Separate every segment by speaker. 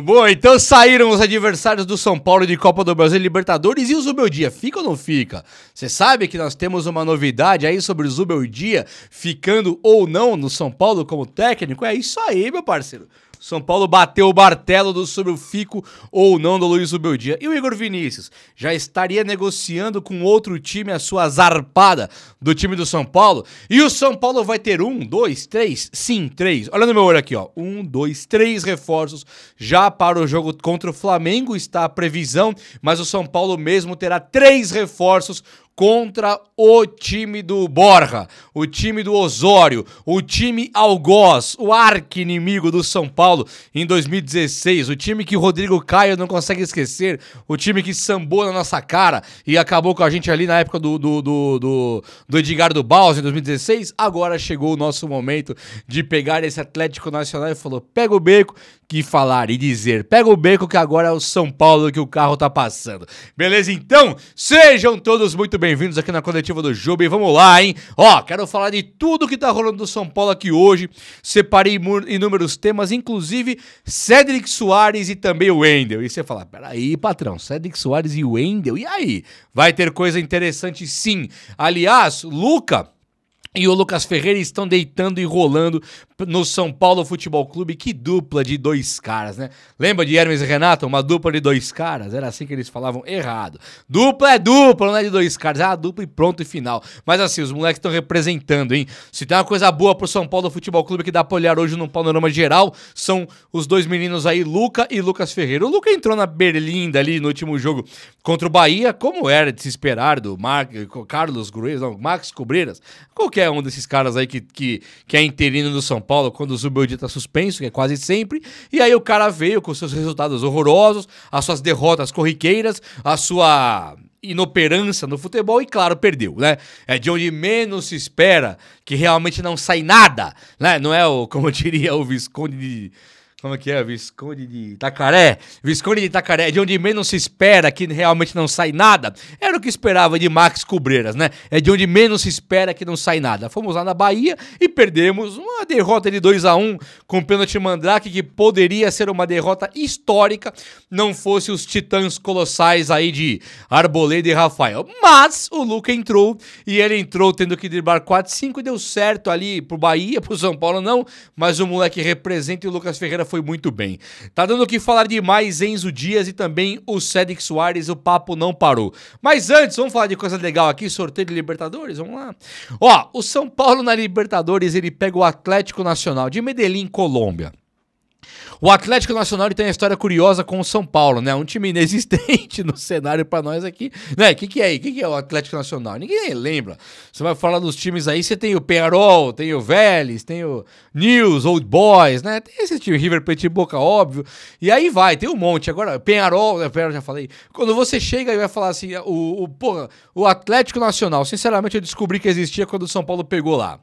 Speaker 1: Bom, então saíram os adversários do São Paulo de Copa do Brasil e Libertadores e o Zubeldia, fica ou não fica? Você sabe que nós temos uma novidade aí sobre o Zubeldia ficando ou não no São Paulo como técnico? É isso aí, meu parceiro. São Paulo bateu o martelo sobre o fico ou não do Luiz Zubeldia. E o Igor Vinícius já estaria negociando com outro time a sua zarpada do time do São Paulo. E o São Paulo vai ter 1, 2, 3, sim, 3. Olha no meu olho aqui, ó. 1, 2, 3 reforços já para o jogo contra o Flamengo. Está a previsão, mas o São Paulo mesmo terá 3 reforços contra o time do Borja, o time do Osório, o time algoz, o arqui-inimigo do São Paulo em 2016, o time que o Rodrigo Caio não consegue esquecer, o time que sambou na nossa cara e acabou com a gente ali na época do Edgardo Baus em 2016. Agora chegou o nosso momento de pegar esse Atlético Nacional e falou, pega o beco, que falar e dizer, pega o beco que agora é o São Paulo que o carro tá passando. Beleza? Então, sejam todos muito bem-vindos aqui na coletiva do Juba e vamos lá, hein? Ó, quero falar de tudo que tá rolando do São Paulo aqui hoje. Separei inúmeros temas, inclusive Cédric Soares e também o Wendel. E você fala, peraí, patrão, Cédric Soares e o Wendel, e aí? Vai ter coisa interessante sim. Aliás, Luca e o Lucas Ferreira estão deitando e rolando no São Paulo Futebol Clube. Que dupla de 2 caras, né? Lembra de Hermes e Renato? Uma dupla de 2 caras? Era assim que eles falavam errado. Dupla é dupla, não é de 2 caras. É a dupla e pronto e final. Mas assim, os moleques estão representando, hein? Se tem uma coisa boa pro São Paulo Futebol Clube que dá pra olhar hoje num panorama geral, são os 2 meninos aí, Luca e Lucas Ferreira. O Luca entrou na berlinda ali no último jogo contra o Bahia, como era de se esperar do Carlos Gruez, não, Max Cobreiras, qualquer um desses caras aí que é interino do São Paulo quando o Zubeldia tá suspenso, que é quase sempre, e aí o cara veio com seus resultados horrorosos, as suas derrotas corriqueiras, a sua inoperância no futebol e, claro, perdeu, né? É de onde menos se espera que realmente não sai nada, né? Não é o, como diria o Visconde de... Como é que é? Visconde de Itacaré? Visconde de Itacaré, de onde menos se espera que realmente não sai nada. Era o que esperava de Max Cobreiras, né? É de onde menos se espera que não sai nada. Fomos lá na Bahia e perdemos uma derrota de 2-1 com o pênalti Mandrake, que poderia ser uma derrota histórica, não fosse os titãs colossais aí de Arboleda e Rafael. Mas o Luca entrou e ele entrou tendo que driblar 4-5 e deu certo ali pro Bahia, pro São Paulo não, mas o moleque representa e o Lucas Ferreira foi muito bem. Tá dando o que falar demais Enzo Dias e também o Cédric Soares, o papo não parou. Mas antes, vamos falar de coisa legal aqui, sorteio de Libertadores, vamos lá. Ó, o São Paulo na Libertadores, ele pega o Atlético Nacional de Medellín, Colômbia. O Atlético Nacional ele tem uma história curiosa com o São Paulo, né? Um time inexistente no cenário pra nós aqui, né? O que é o Atlético Nacional? Ninguém lembra. Você vai falar dos times aí, você tem o Peñarol, tem o Vélez, tem o News, Old Boys, né? Tem esse time, River Plate e Boca, óbvio. E aí vai, tem um monte. Agora, Peñarol, já falei. Quando você chega e vai falar assim, o Atlético Nacional, sinceramente eu descobri que existia quando o São Paulo pegou lá.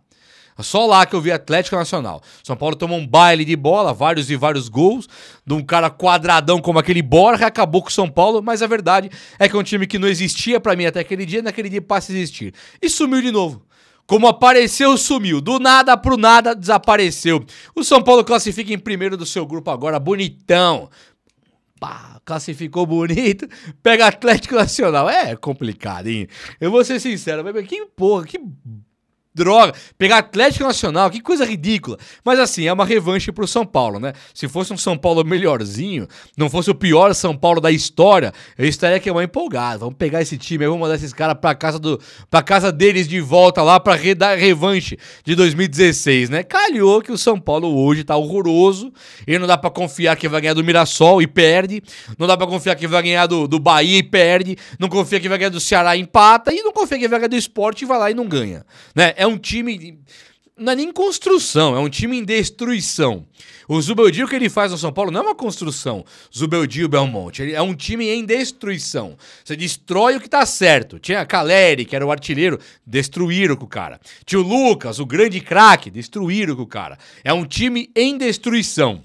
Speaker 1: Só lá que eu vi Atlético Nacional. São Paulo tomou um baile de bola, vários e vários gols, de um cara quadradão como aquele Borja, acabou com o São Paulo, mas a verdade é que é um time que não existia pra mim até aquele dia, naquele dia passa a existir. E sumiu de novo. Como apareceu, sumiu. Do nada pro nada, desapareceu. O São Paulo classifica em primeiro do seu grupo agora, bonitão. Pá, classificou bonito, pega Atlético Nacional. É complicado, hein? Eu vou ser sincero, que porra, que droga, pegar Atlético Nacional, que coisa ridícula. Mas assim, é uma revanche pro São Paulo, né? Se fosse um São Paulo melhorzinho, não fosse o pior São Paulo da história, eu estaria aqui mais empolgado. Vamos pegar esse time, vamos mandar esses caras pra casa deles de volta lá pra dar revanche de 2016, né? Calhou que o São Paulo hoje tá horroroso e não dá pra confiar que vai ganhar do Mirassol e perde, não dá pra confiar que vai ganhar do Bahia e perde, não confia que vai ganhar do Ceará e empata e não confia que vai ganhar do Sport e vai lá e não ganha, né? É um time, não é nem construção, é um time em destruição. O Zubeldia, o que ele faz no São Paulo não é uma construção, Zubeldia e Belmonte, ele é um time em destruição. Você destrói o que tá certo. Tinha Caleri, que era o artilheiro, destruíram com o cara. Tinha o Lucas, o grande craque, destruíram com o cara. É um time em destruição.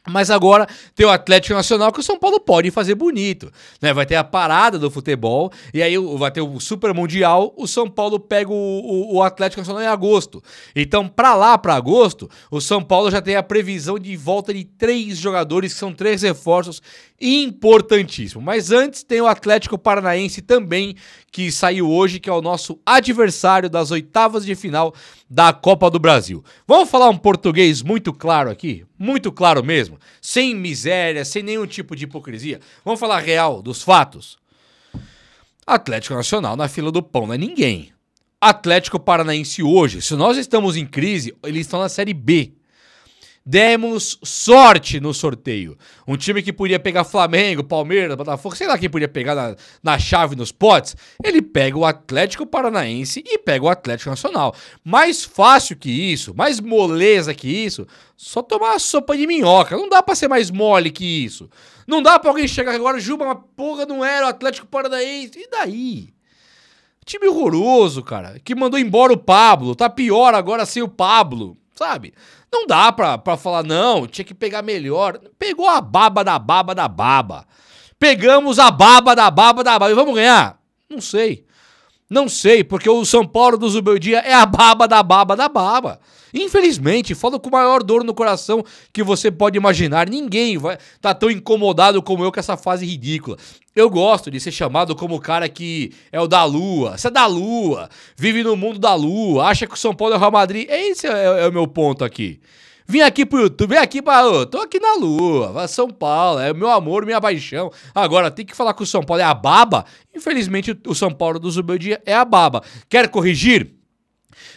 Speaker 1: Mas agora tem o Atlético Nacional que o São Paulo pode fazer bonito, né? Vai ter a parada do futebol e aí vai ter o Super Mundial, o São Paulo pega o Atlético Nacional em agosto. Então, pra agosto, o São Paulo já tem a previsão de volta de 3 jogadores, que são 3 reforços importantíssimos. Mas antes tem o Atlético Paranaense também, que saiu hoje, que é o nosso adversário das oitavas de final da Copa do Brasil. Vamos falar um português muito claro aqui? Muito claro mesmo, sem miséria, sem nenhum tipo de hipocrisia. Vamos falar real, dos fatos. Atlético Nacional na fila do pão não é ninguém. Atlético Paranaense hoje, se nós estamos em crise, eles estão na Série B. Demos sorte no sorteio. Um time que podia pegar Flamengo, Palmeiras, Botafogo, sei lá quem podia pegar na chave nos potes, ele pega o Atlético Paranaense e pega o Atlético Nacional. Mais fácil que isso, mais moleza que isso, só tomar uma sopa de minhoca. Não dá pra ser mais mole que isso. Não dá pra alguém chegar agora, Juba, uma porra não era o Atlético Paranaense. E daí? Time horroroso, cara, que mandou embora o Pablo, tá pior agora sem o Pablo, sabe? Não dá pra falar, não, tinha que pegar melhor. Pegou a baba da baba da baba. Pegamos a baba da baba da baba. E vamos ganhar? Não sei. Não sei, porque o São Paulo do Zubeldia é a baba da baba da baba. Infelizmente, falo com a maior dor no coração que você pode imaginar. Ninguém vai tá tão incomodado como eu com essa fase ridícula. Eu gosto de ser chamado como o cara que é o da lua. Você é da lua, vive no mundo da lua, acha que o São Paulo é o Real Madrid. Esse é o meu ponto aqui. Vim aqui pro YouTube, vem aqui pra... tô aqui na lua, São Paulo, é o meu amor, minha paixão. Agora, tem que falar que o São Paulo é a baba? Infelizmente, o São Paulo do Zubeldia é a baba. Quer corrigir?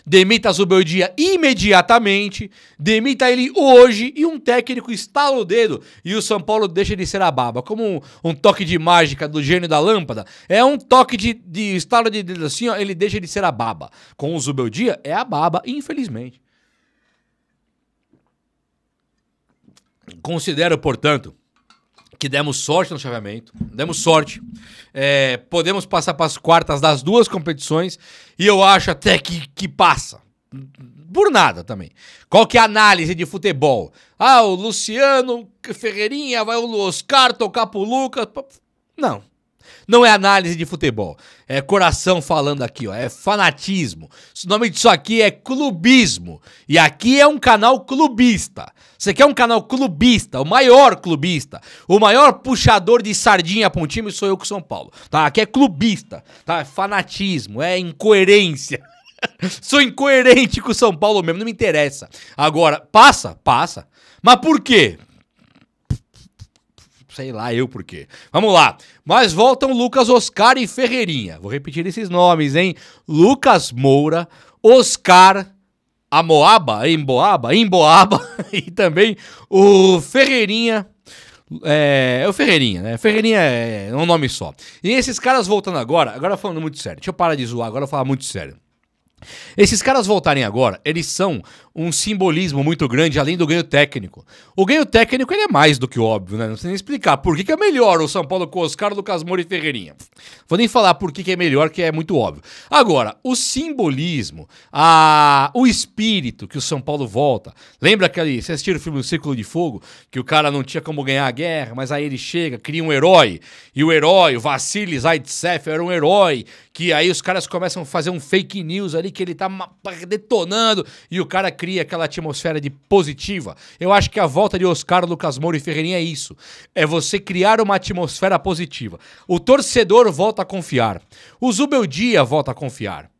Speaker 1: Demita Zubeldia imediatamente, demita ele hoje e um técnico estala o dedo e o São Paulo deixa de ser a baba. Como um toque de mágica do gênio da lâmpada, é um toque de estalo de dedo assim, ó, ele deixa de ser a baba. Com o Zubeldia é a baba, infelizmente. Considero, portanto, que demos sorte no chaveamento, demos sorte, podemos passar para as quartas das 2 competições e eu acho até que passa, por nada também. Qual que é a análise de futebol? Ah, o Luciano Ferreirinha, vai o Oscar tocar pro Lucas, não é análise de futebol, é coração falando aqui, ó, é fanatismo. O nome disso aqui é clubismo, e aqui é um canal clubista. Você quer um canal clubista, o maior clubista, o maior puxador de sardinha pra um time sou eu com São Paulo, tá? Aqui é clubista, tá? É fanatismo, é incoerência. Sou incoerente com o São Paulo mesmo, não me interessa. Agora, passa. Mas por quê? Sei lá eu por quê. Vamos lá. Mas voltam Lucas, Oscar e Ferreirinha. Vou repetir esses nomes, hein? Lucas Moura, Oscar Emboaba e também o Ferreirinha. É o Ferreirinha, né? Ferreirinha é um nome só. E esses caras voltando agora falando muito sério. Deixa eu parar de zoar, agora eu vou falar muito sério. Esses caras voltarem agora, eles são um simbolismo muito grande, além do ganho técnico. O ganho técnico ele é mais do que óbvio, né? Não sei nem explicar por que é melhor o São Paulo com Oscar, Lucas Moura e Ferreirinha. Vou nem falar por que é melhor, que é muito óbvio. Agora, o simbolismo, o espírito que o São Paulo volta. Lembra aquele... Vocês assistiram o filme O Círculo de Fogo? Que o cara não tinha como ganhar a guerra, mas aí ele chega, cria um herói. E o herói, o Vassili Zaitsev, era um herói. Que aí os caras começam a fazer um fake news ali, que ele tá detonando. E o cara cria aquela atmosfera de positiva. Eu acho que a volta de Oscar, Lucas Moura e Ferreirinha é isso. É você criar uma atmosfera positiva. O torcedor volta a confiar. O Zubeldia volta a confiar.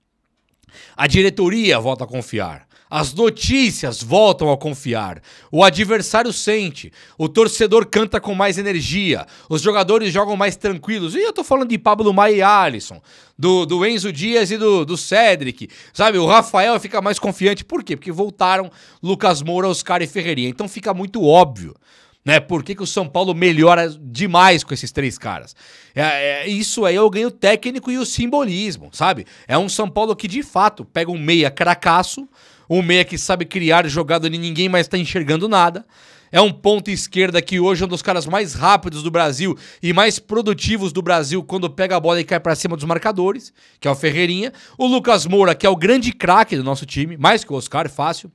Speaker 1: A diretoria volta a confiar. As notícias voltam a confiar. O adversário sente. O torcedor canta com mais energia. Os jogadores jogam mais tranquilos. E eu tô falando de Pablo Maia e Alisson. Do Enzo Dias e do Cedric. Sabe, o Rafael fica mais confiante. Por quê? Porque voltaram Lucas Moura, Oscar e Ferreirinha. Então fica muito óbvio, né? Por que o São Paulo melhora demais com esses 3 caras? Isso aí é o ganho técnico e o simbolismo, sabe? É um São Paulo que de fato pega um meia cracaço, um meia que sabe criar jogada onde ninguém mais tá enxergando nada. É um ponta esquerda que hoje é um dos caras mais rápidos do Brasil e mais produtivos do Brasil quando pega a bola e cai pra cima dos marcadores, que é o Ferreirinha. O Lucas Moura, que é o grande craque do nosso time, mais que o Oscar, fácil.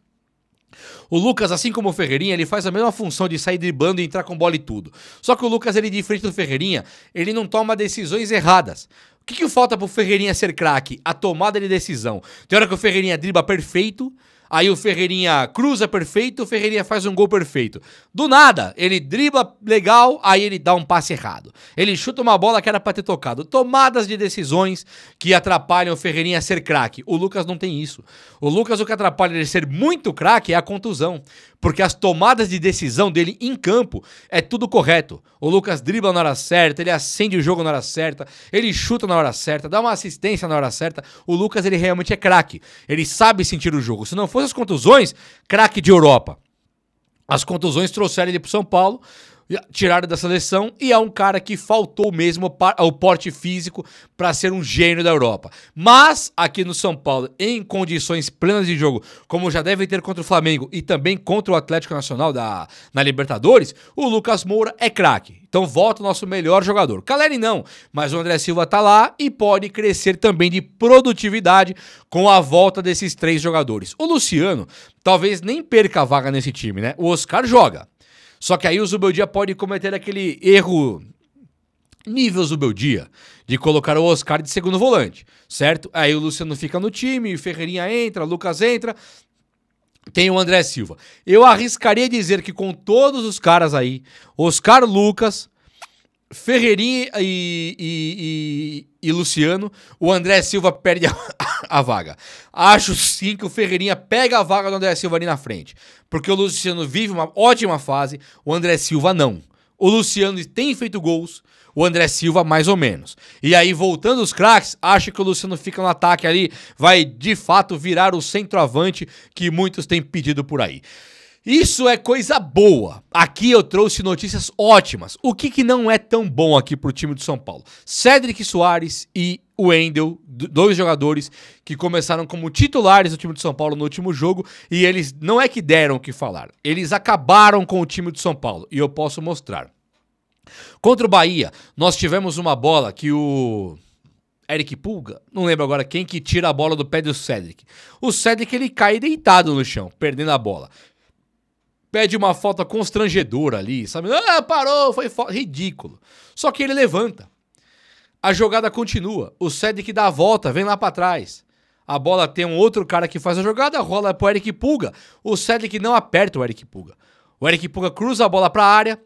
Speaker 1: O Lucas, assim como o Ferreirinha, ele faz a mesma função de sair driblando e entrar com bola e tudo. Só que o Lucas, ele diferente do Ferreirinha, ele não toma decisões erradas. O que falta pro Ferreirinha ser craque? A tomada de decisão. Tem hora que o Ferreirinha dribla perfeito, aí o Ferreirinha cruza perfeito, o Ferreirinha faz um gol perfeito. Do nada, ele dribla legal, aí ele dá um passe errado. Ele chuta uma bola que era pra ter tocado. Tomadas de decisões que atrapalham o Ferreirinha a ser craque. O Lucas não tem isso. O Lucas, o que atrapalha ele ser muito craque é a contusão. Porque as tomadas de decisão dele em campo é tudo correto. O Lucas dribla na hora certa, ele acende o jogo na hora certa, ele chuta na hora certa, dá uma assistência na hora certa. O Lucas, ele realmente é craque. Ele sabe sentir o jogo. Se não fosse as contusões, craque de Europa. As contusões trouxeram ele pro São Paulo, tiraram da seleção e é um cara que faltou mesmo ao porte físico para ser um gênio da Europa. Mas aqui no São Paulo, em condições plenas de jogo, como já deve ter contra o Flamengo e também contra o Atlético Nacional na Libertadores, o Lucas Moura é craque. Então volta o nosso melhor jogador. Caleri não, mas o André Silva tá lá e pode crescer também de produtividade com a volta desses 3 jogadores. O Luciano talvez nem perca a vaga nesse time, né? O Oscar joga. Só que aí o Zubeldia pode cometer aquele erro nível Zubeldia, de colocar o Oscar de segundo volante, certo? Aí o Luciano fica no time, o Ferreirinha entra, o Lucas entra, tem o André Silva. Eu arriscaria dizer que com todos os caras aí, Oscar, Lucas, Ferreirinha e Luciano, o André Silva perde a vaga. Acho sim que o Ferreirinha pega a vaga do André Silva ali na frente. Porque o Luciano vive uma ótima fase, o André Silva não. O Luciano tem feito gols, o André Silva mais ou menos. E aí, voltando os craques, acho que o Luciano fica no ataque ali, vai de fato virar o centroavante que muitos têm pedido por aí. Isso é coisa boa. Aqui eu trouxe notícias ótimas. O que não é tão bom aqui pro time do São Paulo? Cédric Soares e o Wendel, 2 jogadores que começaram como titulares do time do São Paulo no último jogo e eles não é que deram o que falar. Eles acabaram com o time do São Paulo e eu posso mostrar. Contra o Bahia, nós tivemos uma bola que o Eric Pulga, não lembro agora quem, que tira a bola do pé do Cédric. O Cédric, ele cai deitado no chão, perdendo a bola. Pede uma falta constrangedora ali, sabe? Ah, parou, foi ridículo. Só que ele levanta. A jogada continua. O Cédric dá a volta, vem lá pra trás. A bola tem um outro cara que faz a jogada, rola pro Eric Pulga. O Cédric não aperta o Eric Pulga. O Eric Pulga cruza a bola pra área.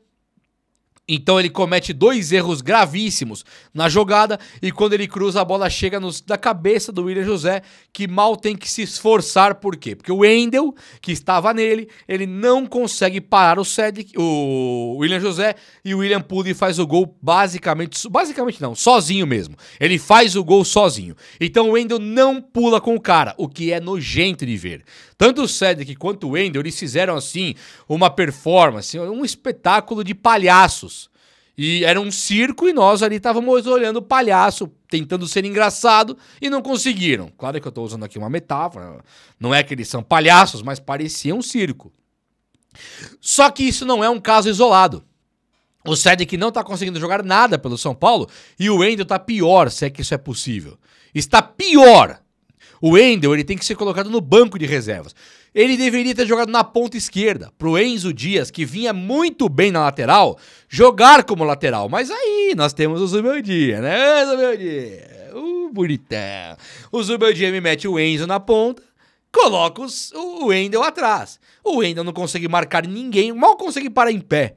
Speaker 1: Então ele comete 2 erros gravíssimos na jogada e quando ele cruza a bola chega da cabeça do William José, que mal tem que se esforçar. Por quê? Porque o Wendel, que estava nele, ele não consegue parar o Cédric, o William José, e o William pula e faz o gol basicamente não, sozinho mesmo. Ele faz o gol sozinho. Então o Wendel não pula com o cara, o que é nojento de ver. Tanto o Cédric quanto o Wendel, eles fizeram assim uma performance, um espetáculo de palhaços. E era um circo e nós ali estávamos olhando o palhaço, tentando ser engraçado e não conseguiram. Claro que eu estou usando aqui uma metáfora, não é que eles são palhaços, mas parecia um circo. Só que isso não é um caso isolado. O Cédric não está conseguindo jogar nada pelo São Paulo e o Wendel está pior, se é que isso é possível. Está pior. O Wendel, ele tem que ser colocado no banco de reservas. Ele deveria ter jogado na ponta esquerda, pro Enzo Dias, que vinha muito bem na lateral, jogar como lateral. Mas aí nós temos o Zubeldia, né? Zubeldia, bonitão. O Zubeldia me mete o Enzo na ponta, coloca o Wendel atrás. O Wendel não consegue marcar ninguém, mal consegue parar em pé.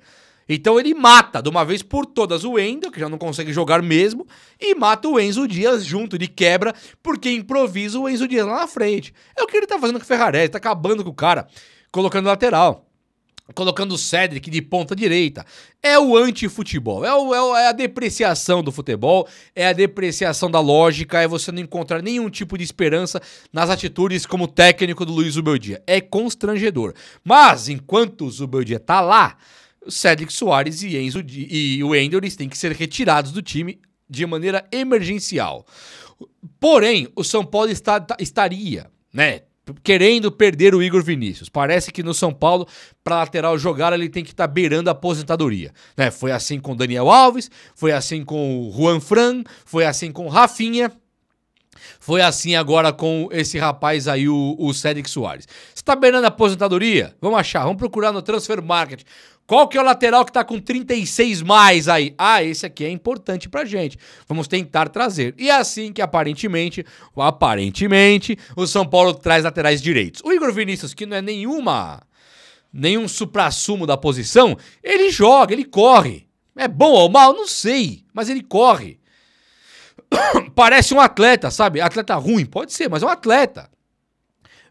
Speaker 1: Então ele mata de uma vez por todas o Wendel, que já não consegue jogar mesmo, e mata o Enzo Dias junto de quebra, porque improvisa o Enzo Dias lá na frente. É o que ele tá fazendo com o Ferrarese, tá acabando com o cara, colocando lateral, colocando o Cédric de ponta direita. É o anti-futebol, é a depreciação do futebol, é a depreciação da lógica, é você não encontrar nenhum tipo de esperança nas atitudes como técnico do Luiz Zubeldia. É constrangedor. Mas, enquanto o Zubeldia tá lá, o Cédric Soares e o Wendel, eles têm que ser retirados do time de maneira emergencial. Porém, o São Paulo estaria, né, querendo perder o Igor Vinícius. Parece que no São Paulo, para lateral jogar, ele tem que estar beirando a aposentadoria. Né? Foi assim com o Daniel Alves, foi assim com o Juan Fran, foi assim com o Rafinha. Foi assim agora com esse rapaz aí, o Cédric Soares. Você tá beirando a aposentadoria? Vamos achar, vamos procurar no Transfer Market. Qual que é o lateral que tá com 36 mais aí? Ah, esse aqui é importante pra gente. Vamos tentar trazer. E é assim que aparentemente, o São Paulo traz laterais direitos. O Igor Vinícius, que não é nenhum suprassumo da posição, ele joga, ele corre. É bom ou mal? Não sei, mas ele corre. Parece um atleta, sabe? Atleta ruim, pode ser, mas é um atleta.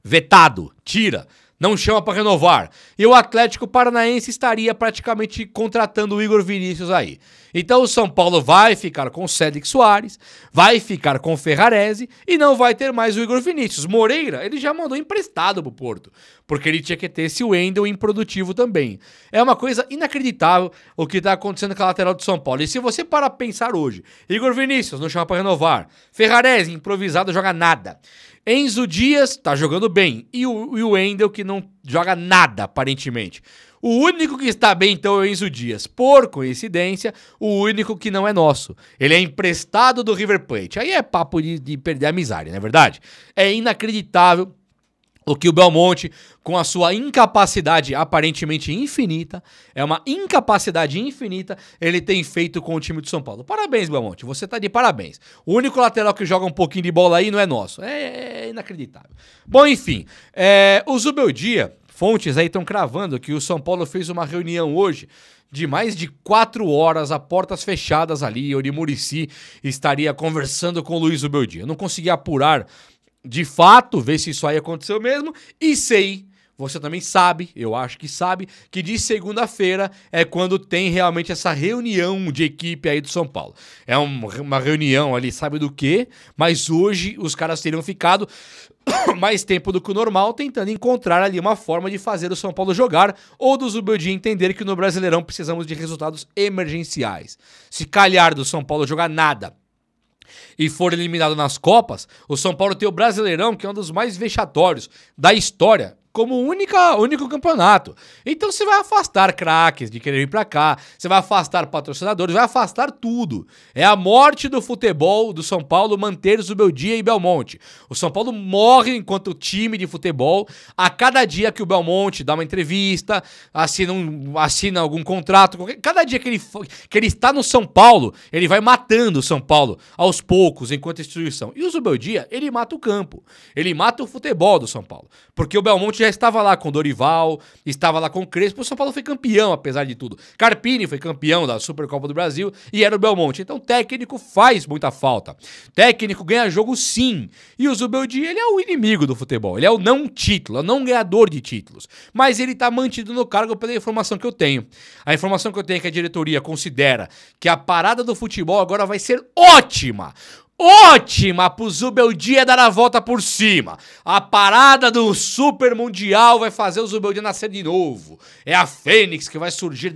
Speaker 1: Vetado, tira, não chama pra renovar. E o Atlético Paranaense estaria praticamente contratando o Igor Vinícius aí. Então o São Paulo vai ficar com o Cédric Soares, vai ficar com o Ferrarese e não vai ter mais o Igor Vinícius. Moreira, ele já mandou emprestado pro Porto, porque ele tinha que ter esse Wendel improdutivo também. É uma coisa inacreditável o que tá acontecendo com a lateral do São Paulo. E se você parar pra pensar hoje, Igor Vinícius não chama pra renovar, Ferrarese improvisado, joga nada. Enzo Dias tá jogando bem. E o Wendel que não joga nada, aparentemente. O único que está bem, então, é o Enzo Dias. Por coincidência, o único que não é nosso. Ele é emprestado do River Plate. Aí é papo de perder a amizade, não é verdade? É inacreditável o que o Belmonte, com a sua incapacidade aparentemente infinita, é uma incapacidade infinita, ele tem feito com o time do São Paulo. Parabéns, Belmonte, você tá de parabéns. O único lateral que joga um pouquinho de bola aí não é nosso. É inacreditável. Bom, enfim, o Zubeldia, fontes aí estão cravando que o São Paulo fez uma reunião hoje de mais de 4 horas a portas fechadas ali, onde Muricy estaria conversando com o Luiz Zubeldia. Eu não consegui apurar de fato, ver se isso aí aconteceu mesmo, e sei, você também sabe, eu acho que sabe, que de segunda-feira é quando tem realmente essa reunião de equipe aí do São Paulo. É uma reunião ali, sabe do quê? Mas hoje os caras teriam ficado mais tempo do que o normal, tentando encontrar ali uma forma de fazer o São Paulo jogar, ou do Zubeldia entender que no Brasileirão precisamos de resultados emergenciais. Se calhar do São Paulo jogar nada e for eliminado nas Copas, o São Paulo tem o Brasileirão, que é um dos mais vexatórios da história, como único campeonato. Então você vai afastar craques de querer vir pra cá, você vai afastar patrocinadores, vai afastar tudo. É a morte do futebol do São Paulo manter Zubeldia e Belmonte. O São Paulo morre enquanto time de futebol a cada dia que o Belmonte dá uma entrevista, assina algum contrato. Cada dia que ele está no São Paulo, ele vai matando o São Paulo aos poucos, enquanto instituição. E o Zubeldia, ele mata o campo, ele mata o futebol do São Paulo. Porque o Belmonte já estava lá com o Dorival, estava lá com o Crespo, o São Paulo foi campeão, apesar de tudo. Carpini foi campeão da Supercopa do Brasil e era o Belmonte. Então técnico faz muita falta. Técnico ganha jogo sim. E o Zubeldia, ele é o inimigo do futebol. Ele é o não título, é o não ganhador de títulos. Mas ele está mantido no cargo pela informação que eu tenho. A informação que eu tenho é que a diretoria considera que a parada do futebol agora vai ser ótima. Ótima pro Zubeldia dar a volta por cima. A parada do Super Mundial vai fazer o Zubeldia nascer de novo. É a Fênix que vai surgir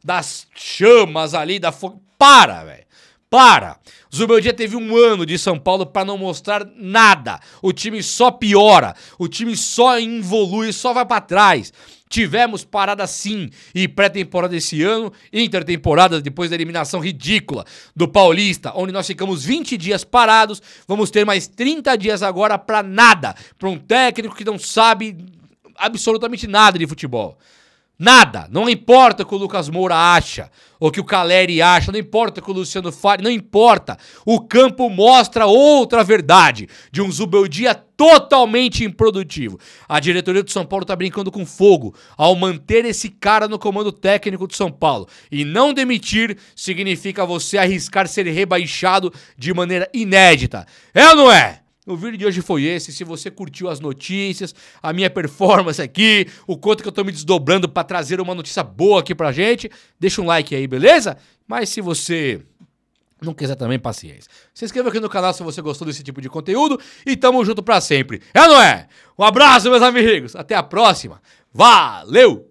Speaker 1: das chamas ali, da fogo. Para, velho. Para! O Zubeldia teve um ano de São Paulo para não mostrar nada. O time só piora. O time só evolui, só vai para trás. Tivemos parada sim e pré-temporada esse ano, intertemporada depois da eliminação ridícula do Paulista, onde nós ficamos 20 dias parados, vamos ter mais 30 dias agora para nada, para um técnico que não sabe absolutamente nada de futebol. Nada, não importa o que o Lucas Moura acha, ou que o Caleri acha, não importa o que o Luciano Fari, não importa. O campo mostra outra verdade, de um Zubeldia totalmente improdutivo. A diretoria do São Paulo tá brincando com fogo ao manter esse cara no comando técnico do São Paulo. E não demitir significa você arriscar ser rebaixado de maneira inédita. É ou não é? O vídeo de hoje foi esse. Se você curtiu as notícias, a minha performance aqui, o quanto que eu tô me desdobrando pra trazer uma notícia boa aqui pra gente, deixa um like aí, beleza? Mas se você não quiser também, paciência. Se inscreva aqui no canal se você gostou desse tipo de conteúdo e tamo junto pra sempre. É ou não é? Um abraço, meus amigos. Até a próxima. Valeu!